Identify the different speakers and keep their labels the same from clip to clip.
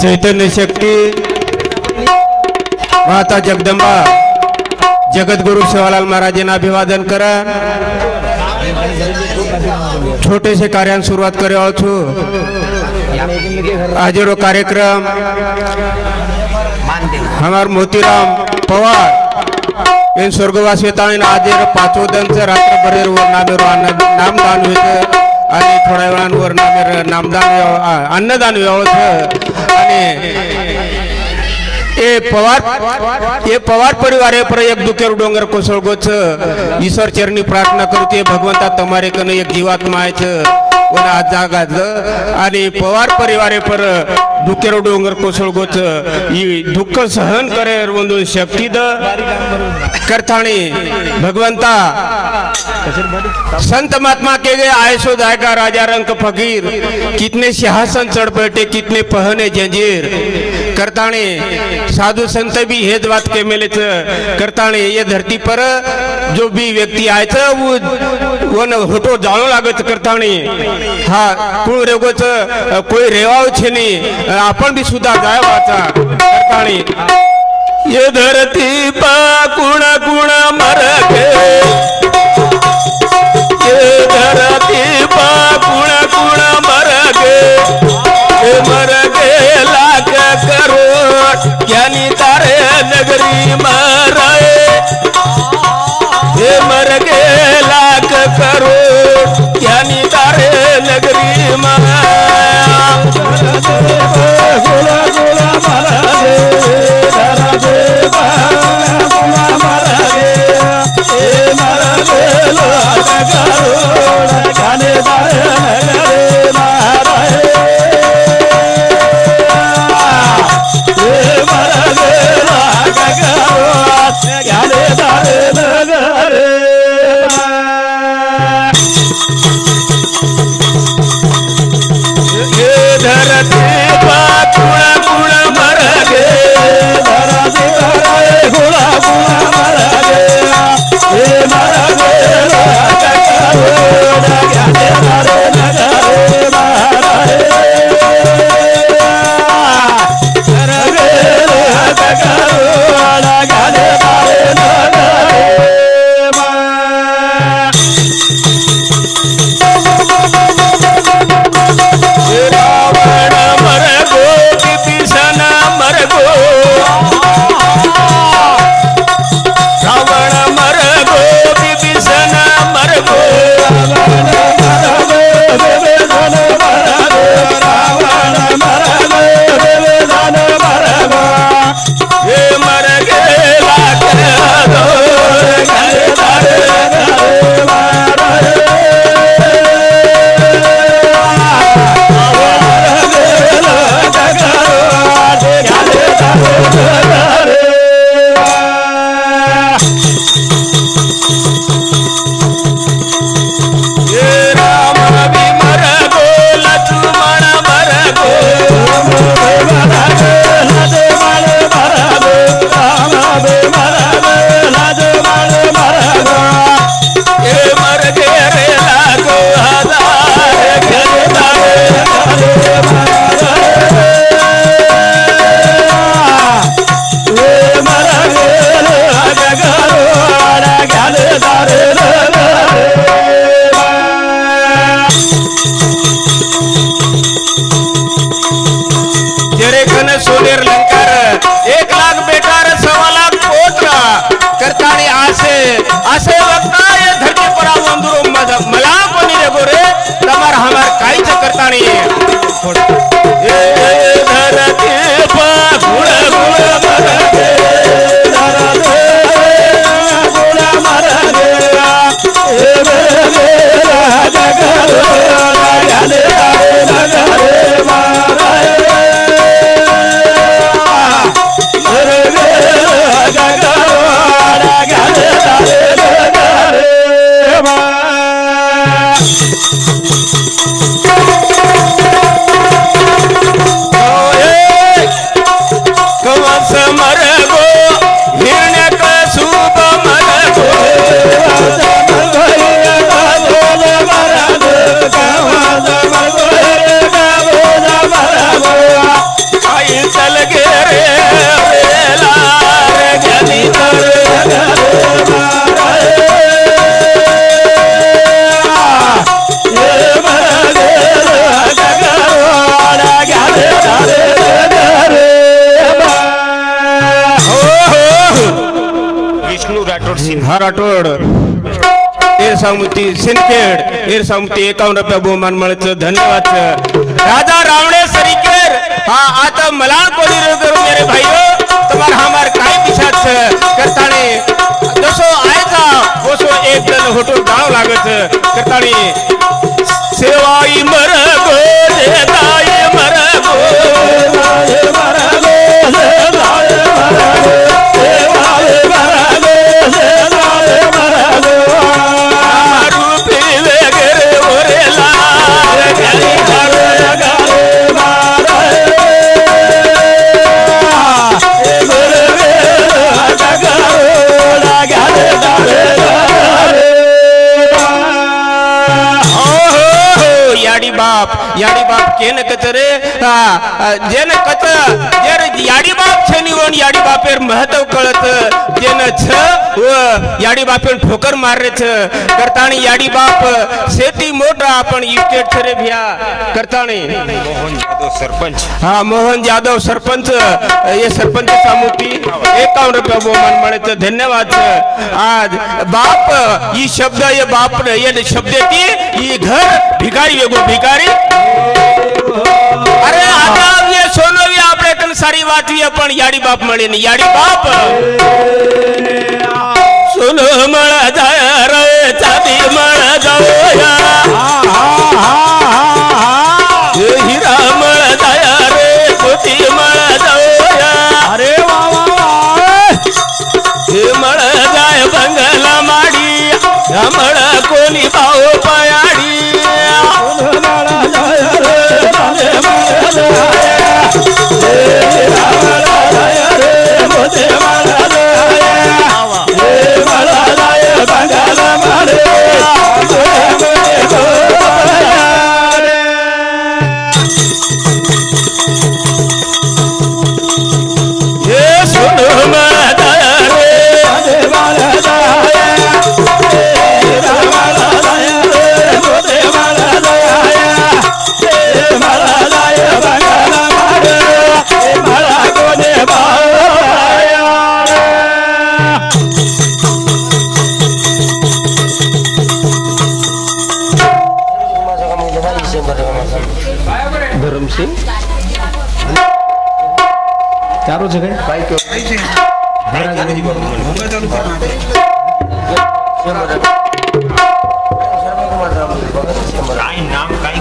Speaker 1: चैतन्य शक्ती माता जगदंबा जगतगुरु सेवालाल महाराजांना अभिवादन करा। छोटे से कार्यान सुरुवात करे छू। आजरो कार्यक्रम हमार मोतीराम पवार इन स्वर्गवास वेताळीन आज 5 दिन रात्रभर नामदान होतं आणि थोड्या वेळांवर नामदान अन्नदान व्यवस्था आणि ये पवार परिवार पर एक दुखेर डोंगर कोसळगोच ईश्वर चरणी प्रार्थना करते भगवंता तमारे कन एक जीवात्मा वना जागाज आणि पवार परिवार पर दुखेर डोंगर कोसळगोच दुःख सहन करे वंदून शक्ती द करताणी भगवंता संत महात्मा के गए आयसो जाएगा राजा रंग फकीर कितने सिंहासन चढ़ बैठे कितने पहने जंजीर करताणे साधु संत भी हेज बात के मेले करताणे ये धरती पर जो भी व्यक्ति आए थे वो न होटो जानो लागत करताणे हाँ कोण रेगोच कोई रेवाव छे नहीं आपण भी सुधा जाय वाचा करताणे ये धरती पा कुण कुण मर गए ये धरती पा कुण कुण मर गए लाख करोड़ ज्ञानी तारे नगरी मराए ये मर गए लाख करोड़ ज्ञानी तारे नगरी मराया गोला गोला मारा दे धरा दे गोला मारा दे ए मारा दे लाख करोड़ ज्ञानी तारे नगरी मराए
Speaker 2: राठोड सिंह
Speaker 1: हा राठोड एरसामुती सिंदखेड एरसामुती 51 रुपये बहुमान मिळायचं धन्यवाद राजा रावणे सरीकेर हा आता मला कोणी मेरे भाइयों तुम्हार हमार काय पिछाच करताने जसो आयचा ओसो एक जण होटो गाव लागत करताने सेवाई मर गो देताई मर गो सेवाई मर गो देताई मर गो सेवाई मर गो देताई मर गो रूपी वगैरे ओरेला गली कर गले मारे याडी बाप केन कचरे जेन कच जर याडी बाप छनिवण याडी बापेर महत्व कळत जेन छ व याडी बापेर ठोकर मारे छ करताणी याडी बाप शेती मोठा आपण इस्टेट छरे भ्या करताणी
Speaker 2: मोहन यादव सरपंच
Speaker 1: हाँ मोहन यादव सरपंच ये सरपंच सामुती 51 रुपये बहुमान मिळायचं धन्यवाद आज बाप ये शब्द ये बाप ये शब्द ये घर भिकारी वेगो भिकारी अरे आता ये सोनो भी आपले कन सारी बात भी पण याडी बाप मळे नहीं याडी बाप सोनो मळा जाय रे चांदी मळा जाया हीरा मळा जाया रे मोती मळा जाया अरे वा वा हे मळा जाय बंगला माडी मळा कोणी भाऊ पयाडी धर्म सिंह चारों जगह भाई क्यों
Speaker 2: नाम काय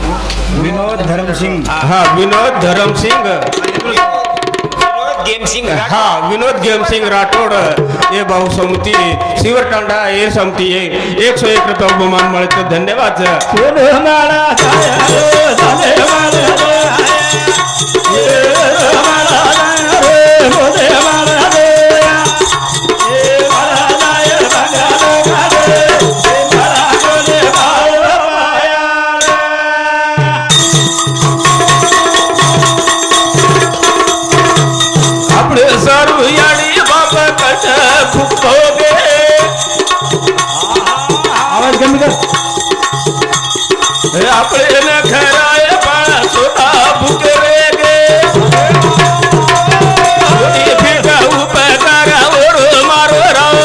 Speaker 3: विनोद धर्म सिंह
Speaker 1: हाँ विनोद धर्म सिंह
Speaker 2: गेम सिंह
Speaker 1: हाँ विनोद गेम सिंह राठोड ये बहु समिति शिवर टांडा ये समिति 101 रुपये बहुमान मिळायचं धन्यवाद अपने सारू याडी बाप कट खूप होगे आवाज कमी कर अपने न खराय पाळा सोता भुके गे फिर उपकार ओर मारो राव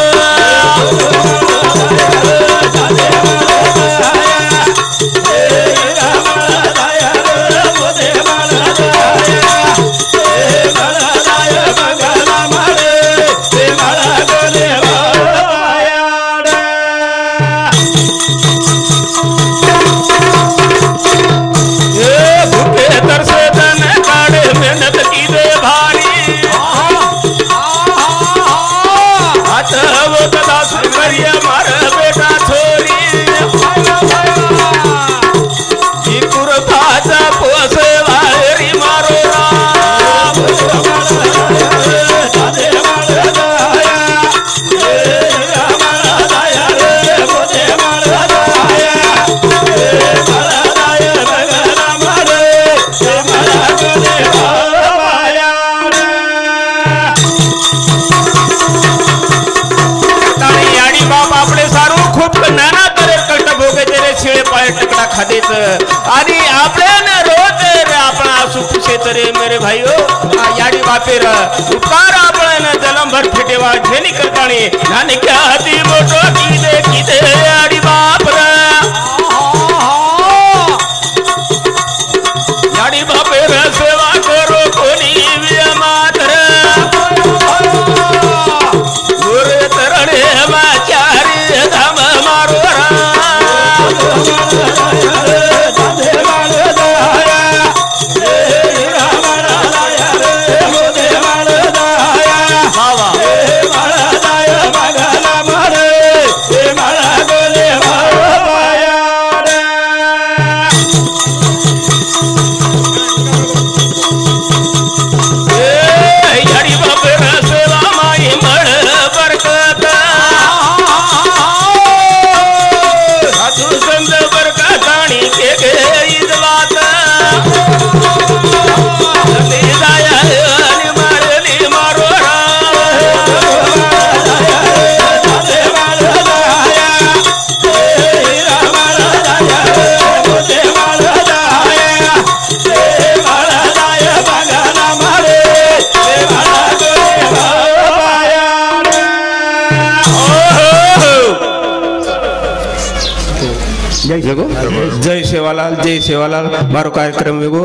Speaker 1: खादेच आणि आपल्याने रोज आपण आसू पुसे तरे मेरे भाइयों याडी बापेर उपकार आपण जन्म भर फेटेवा झेनी करताणी नाने क्या शरणे माचारी धाम मारो जय सेवालाल मारो कार्यक्रम वेगो।